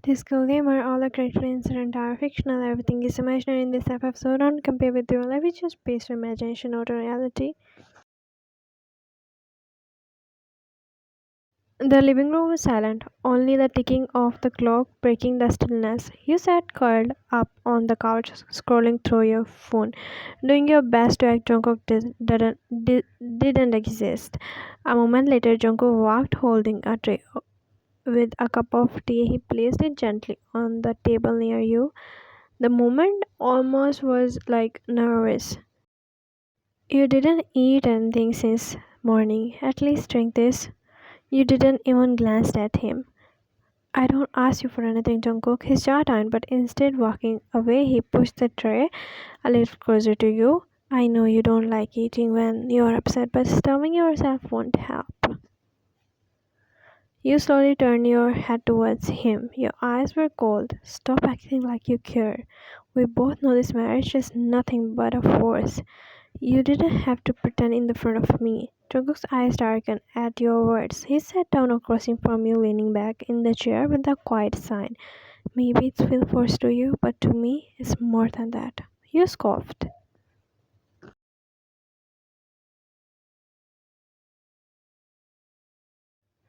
Disclaimer: all the character incidents are fictional. Everything is imaginary in this FF, so don't compare with real life. It's just based on imagination, not on reality. The living room was silent, only the ticking of the clock breaking the stillness. You sat curled up on the couch, scrolling through your phone, doing your best to act Jungkook didn't exist. A moment later, Jungkook walked holding a tray with a cup of tea. He placed it gently on the table near you. The moment almost was like nervous. You didn't eat anything since morning. At least drink this. You didn't even glance at him. I don't ask you for anything, Jungkook. His jaw turned, but instead walking away, he pushed the tray a little closer to you. I know you don't like eating when you're upset, but starving yourself won't help. You slowly turned your head towards him. Your eyes were cold. Stop acting like you care. We both know this marriage is nothing but a force. You didn't have to pretend in the front of me. Jungkook's eyes darkened at your words. He sat down across from you, leaning back in the chair with a quiet sigh. Maybe it feels forced to you, but to me, it's more than that. You scoffed.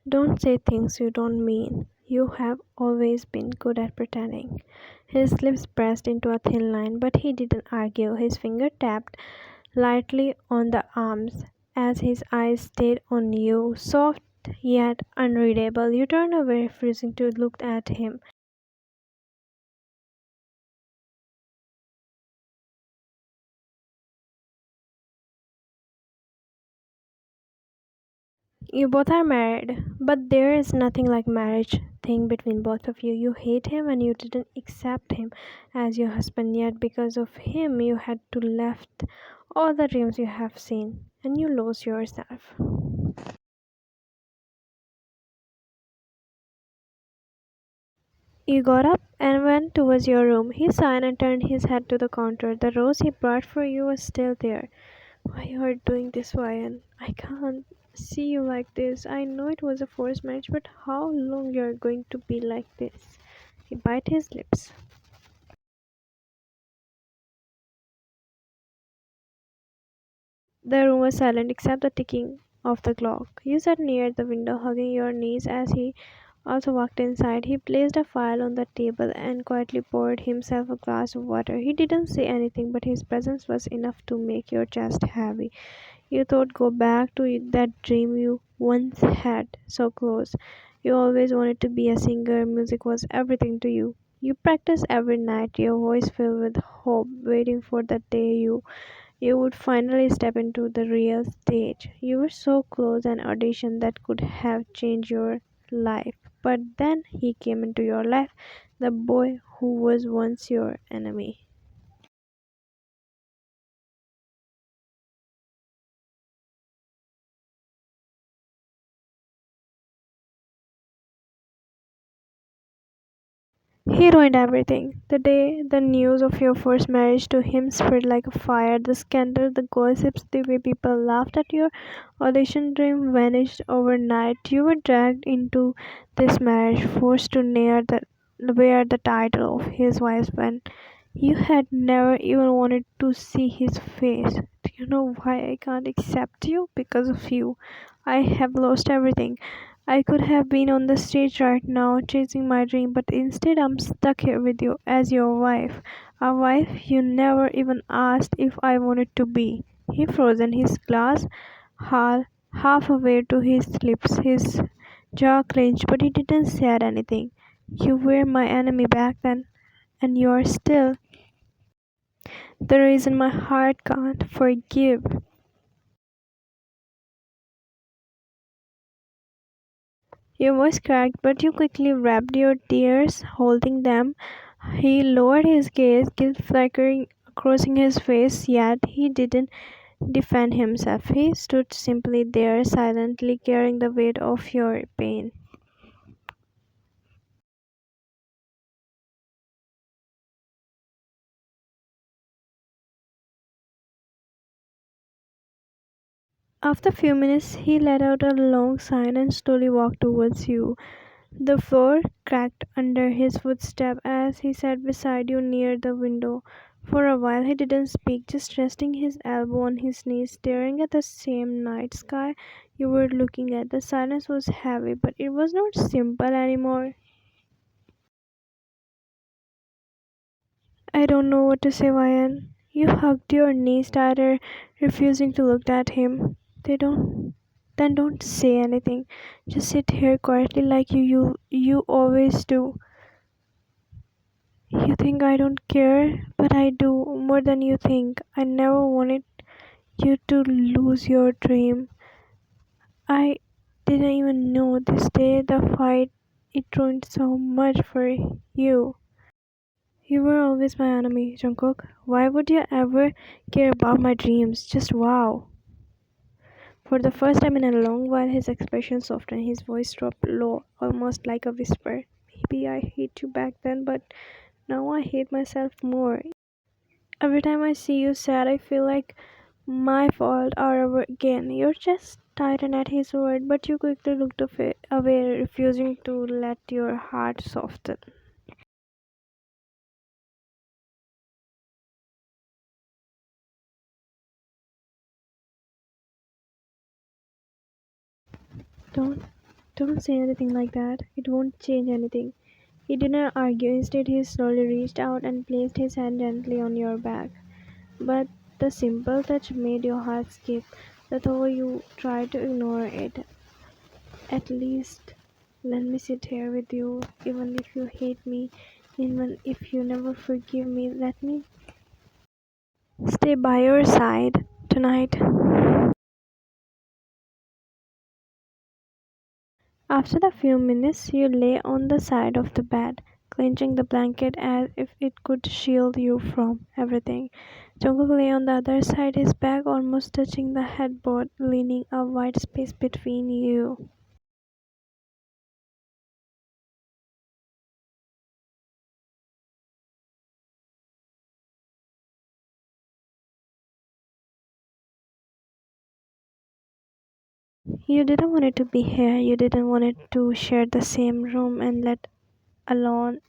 Don't say things you don't mean. You have always been good at pretending. His lips pressed into a thin line, but he didn't argue. His finger tapped lightly on the arms as his eyes stayed on you, soft yet unreadable. You turned away, refusing to look at him. You both are married, but there is nothing like marriage thing between both of you. You hate him and you didn't accept him as your husband yet because of him you had to left all the dreams you have seen and you lost yourself. You got up and went towards your room. He sighed and turned his head to the counter. The rose he brought for you was still there. Why you are doing this, Ryan? I can't see you like this. I know it was a forced marriage, but how long you are going to be like this? He bit his lips. The room was silent except the ticking of the clock. You sat near the window, hugging your knees as he also walked inside. He placed a file on the table and quietly poured himself a glass of water. He didn't say anything, but his presence was enough to make your chest heavy. You thought go back to that dream you once had so close. You always wanted to be a singer. Music was everything to you. You practiced every night, your voice filled with hope, waiting for the day you would finally step into the real stage. You were so close an audition that could have changed your life. But then he came into your life, the boy who was once your enemy. He ruined everything. The day the news of your first marriage to him spread like a fire, the scandal, the gossips, the way people laughed at your audition dream vanished overnight. You were dragged into this marriage, forced to wear the title of his wife when you had never even wanted to see his face. Do you know why I can't accept you? Because of you. I have lost everything. I could have been on the stage right now chasing my dream, but instead I'm stuck here with you as your wife. A wife you never even asked if I wanted to be. He frozen his glass half halfway to his lips, his jaw clenched, but he didn't say anything. You were my enemy back then, and you are still. The reason my heart can't forgive. Your voice cracked, but you quickly wrapped your tears, holding them. He lowered his gaze, guilt flickering across his face, yet he didn't defend himself. He stood simply there, silently carrying the weight of your pain. After a few minutes, he let out a long sigh and slowly walked towards you. The floor cracked under his footstep as he sat beside you near the window. For a while he didn't speak, just resting his elbow on his knee, staring at the same night sky you were looking at. The silence was heavy, but it was not simple anymore. I don't know what to say, Ryan. You hugged your knees tighter, refusing to look at him. They don't then don't say anything. Just sit here quietly like you always do. You think I don't care, but I do more than you think. I never wanted you to lose your dream. I didn't even know this day the fight it ruined so much for you. You were always my enemy, Jungkook. Why would you ever care about my dreams? Just wow. For the first time in a long while, his expression softened, his voice dropped low, almost like a whisper. Maybe I hate you back then, but now I hate myself more. Every time I see you sad, I feel like my fault all over again. Your chest tightened at his word, but you quickly looked away, refusing to let your heart soften. Don't, don't say anything like that. It won't change anything. He didn't argue. Instead, he slowly reached out and placed his hand gently on your back. But the simple touch made your heart skip. Though you tried to ignore it, at least let me sit here with you, even if you hate me, even if you never forgive me. Let me stay by your side tonight. After the few minutes, you lay on the side of the bed, clenching the blanket as if it could shield you from everything. Jungkook lay on the other side, his back almost touching the headboard, leaving a wide space between you. You didn't want it to be here, you didn't want it to share the same room and let alone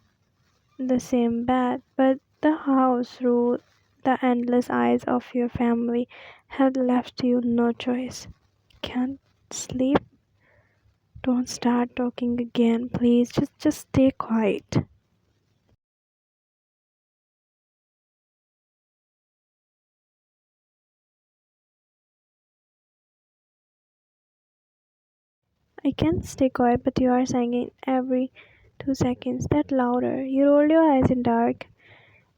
the same bed, but the house through the endless eyes of your family had left you no choice. Can't sleep? Don't start talking again, please. Just stay quiet. I can stay quiet, but you are singing every 2 seconds. That louder. You roll your eyes in dark.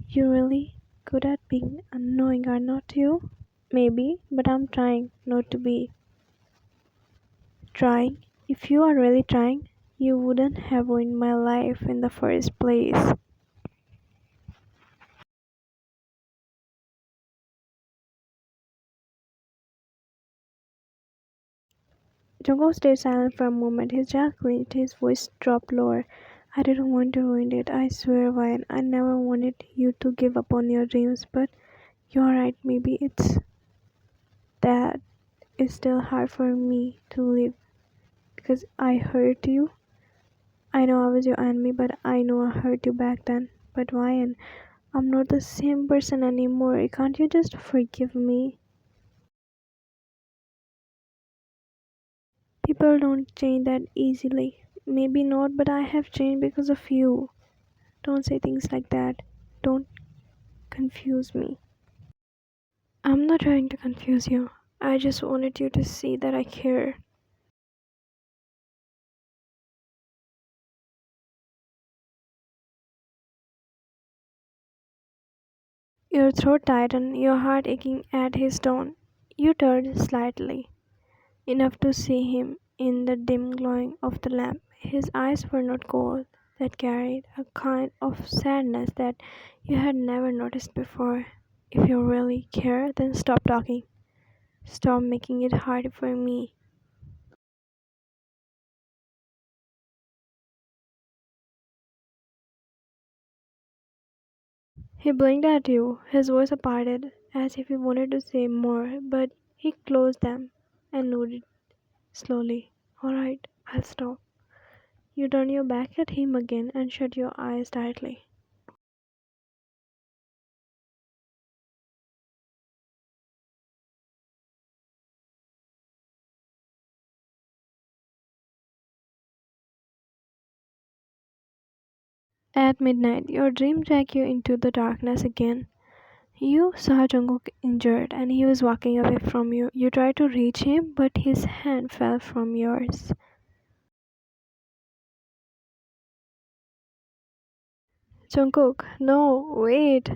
You're really good at being annoying, are not you? Maybe, but I'm trying not to be. Trying? If you are really trying, you wouldn't have ruined my life in the first place. Jungkook stayed silent for a moment, his jaw clenched, his voice dropped lower. I didn't want to ruin it, I swear, Ryan. I never wanted you to give up on your dreams, but you're right, maybe that is still hard for me to live because I hurt you. I know I was your enemy, but I know I hurt you back then. But Ryan, I'm not the same person anymore. Can't you just forgive me? People don't change that easily. Maybe not, but I have changed because of you. Don't say things like that. Don't confuse me. I'm not trying to confuse you. I just wanted you to see that I care. Your throat tightened, your heart aching at his tone. You turned slightly, enough to see him in the dim glowing of the lamp. His eyes were not cold, that carried a kind of sadness that you had never noticed before. If you really care, then stop talking. Stop making it hard for me. He blinked at you, his voice parted, as if he wanted to say more, but he closed them and nodded slowly. Alright, I'll stop. You turn your back at him again and shut your eyes tightly. At midnight, your dream dragged you into the darkness again. You saw Jungkook injured and he was walking away from you. You tried to reach him, but his hand fell from yours. Jungkook, no, wait.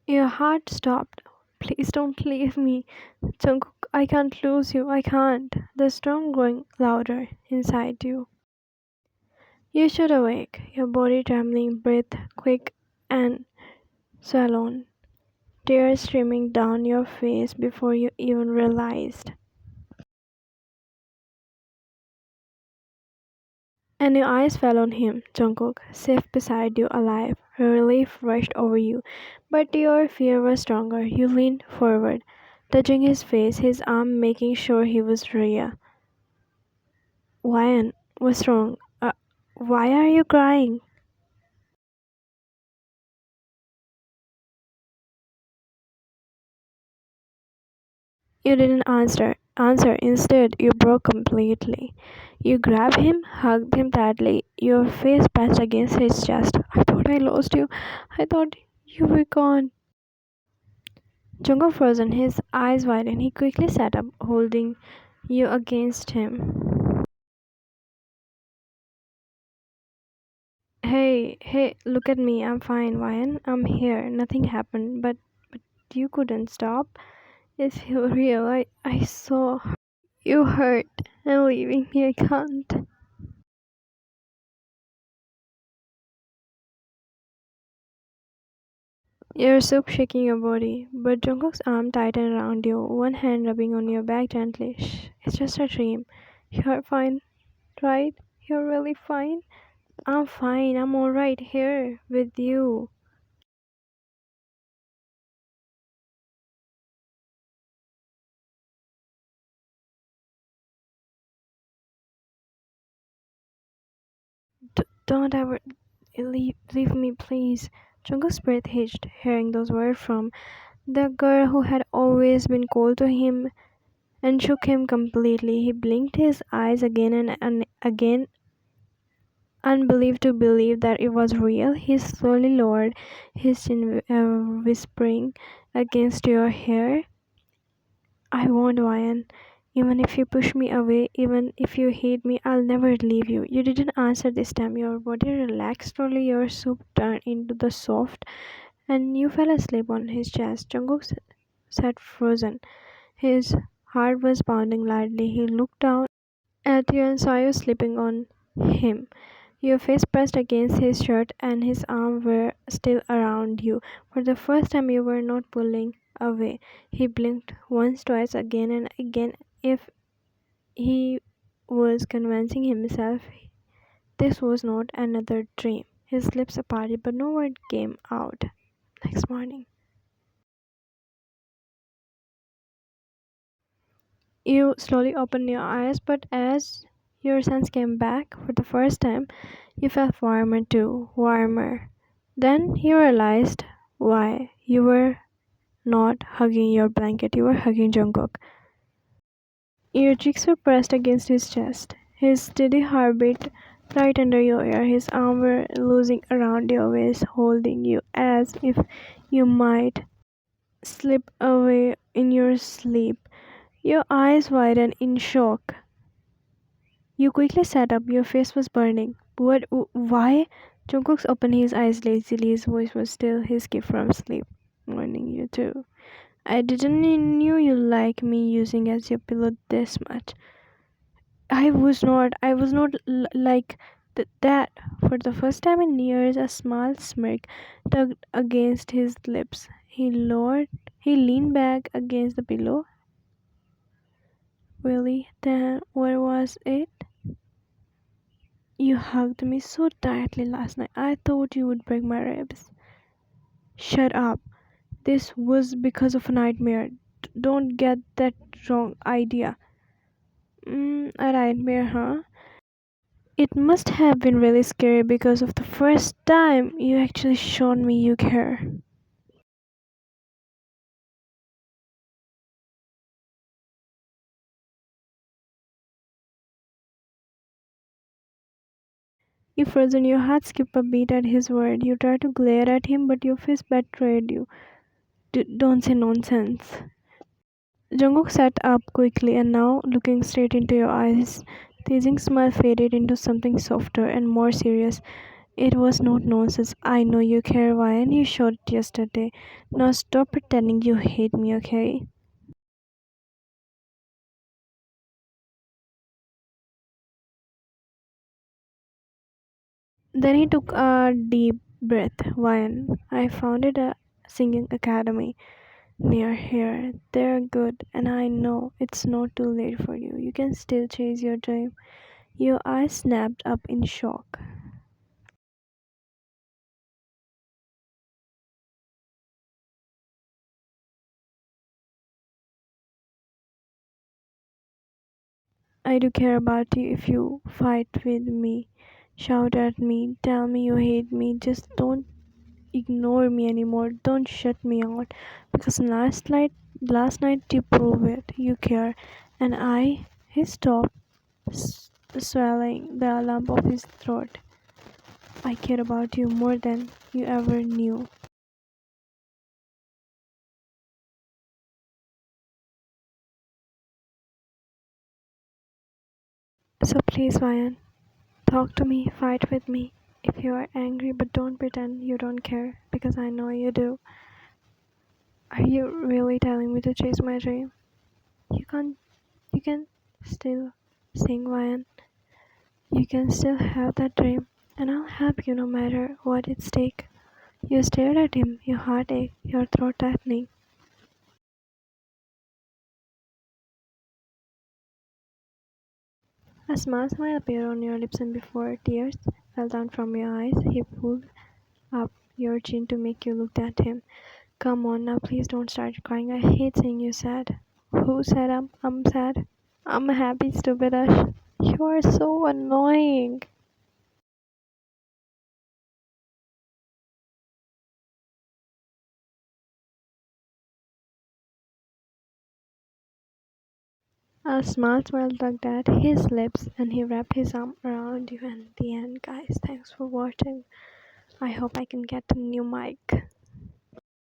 Your heart stopped. Please don't leave me. Jungkook, I can't lose you. I can't. The storm growing louder inside you. You should awake, your body trembling, breath quick and swollen, tears streaming down your face before you even realized. And your eyes fell on him, Jungkook, safe beside you, alive. Relief rushed over you, but your fear was stronger. You leaned forward, touching his face, his arm making sure he was real. Wyan, what's wrong? Why are you crying? You didn't answer. Instead, you broke completely. You grabbed him, hugged him tightly, your face pressed against his chest. I thought I lost you. I thought you were gone. Jungkook frozen, his eyes widened. He quickly sat up, holding you against him. Hey, look at me. I'm fine, Ryan. I'm here. Nothing happened, but you couldn't stop. It's real. I saw you hurt and leaving me. I can't. You're so shaking your body, but Jungkook's arm tightened around you, one hand rubbing on your back gently. Shh, it's just a dream. You're fine, right? You're really fine? I'm fine. I'm alright here with you. Don't ever leave me, please. Jungkook's breath hitched, hearing those words from the girl who had always been cold to him and shook him completely. He blinked his eyes again and again, unbelieved to believe that it was real. He slowly lowered his chin, whispering against your hair, I won't, Ryan. Even if you push me away, even if you hate me, I'll never leave you. You didn't answer this time. Your body relaxed slowly, your soup turned into the soft, and you fell asleep on his chest. Jungkook sat frozen. His heart was pounding lightly. He looked down at you and saw you sleeping on him. Your face pressed against his shirt and his arms were still around you. For the first time you were not pulling away. He blinked once, twice, again and again. If he was convincing himself this was not another dream. His lips parted but no word came out. Next morning. You slowly opened your eyes, but as your sense came back for the first time, you felt warmer too, warmer. Then you realized why you were not hugging your blanket, you were hugging Jungkook. Your cheeks were pressed against his chest, his steady heartbeat right under your ear, his arms were losing around your waist, holding you as if you might slip away in your sleep. Your eyes widened in shock. You quickly sat up, your face was burning. What? Why? Jungkook opened his eyes lazily, his voice was still his gift from sleep. Morning, you too. I didn't knew you like me using as your pillow this much. I was not like that for For the first time in years, a small smirk tugged against his lips. He leaned back against the pillow. Really? Then where was it? You hugged me so tightly last night. I thought you would break my ribs. Shut up. This was because of a nightmare. Don't get that wrong idea. A nightmare, huh? It must have been really scary because of the first time you actually showed me you care. You frozen your heart skipped a beat at his word. You tried to glare at him, but your face betrayed you. Don't say nonsense. Jungkook sat up quickly and now, looking straight into your eyes, teasing smile faded into something softer and more serious. It was not nonsense. I know you care, why, and you showed it yesterday. Now stop pretending you hate me, okay? Then he took a deep breath. Wyan, I founded a singing academy near here. They're good, and I know it's not too late for you. You can still chase your dream. Your eyes snapped up in shock. I do care about you if you fight with me. Shout at me, tell me you hate me. Just don't ignore me anymore. Don't shut me out. Because last night you prove it. You care. And he stopped swallowing the lump of his throat. I care about you more than you ever knew. So please, Ryan, talk to me, fight with me. If you are angry, but don't pretend you don't care, because I know you do. Are you really telling me to chase my dream? You can't, you can still sing, Ryan. You can still have that dream, and I'll help you no matter what it's take. You stared at him, your heart ached, your throat tightening. A small smile appeared on your lips, and before tears fell down from your eyes, he pulled up your chin to make you look at him. Come on now, please don't start crying. I hate seeing you sad. Who said I'm sad? I'm happy, stupid Ash. You are so annoying. A small smile tugged at his lips, and he wrapped his arm around you. And the end, guys. Thanks for watching. I hope I can get a new mic.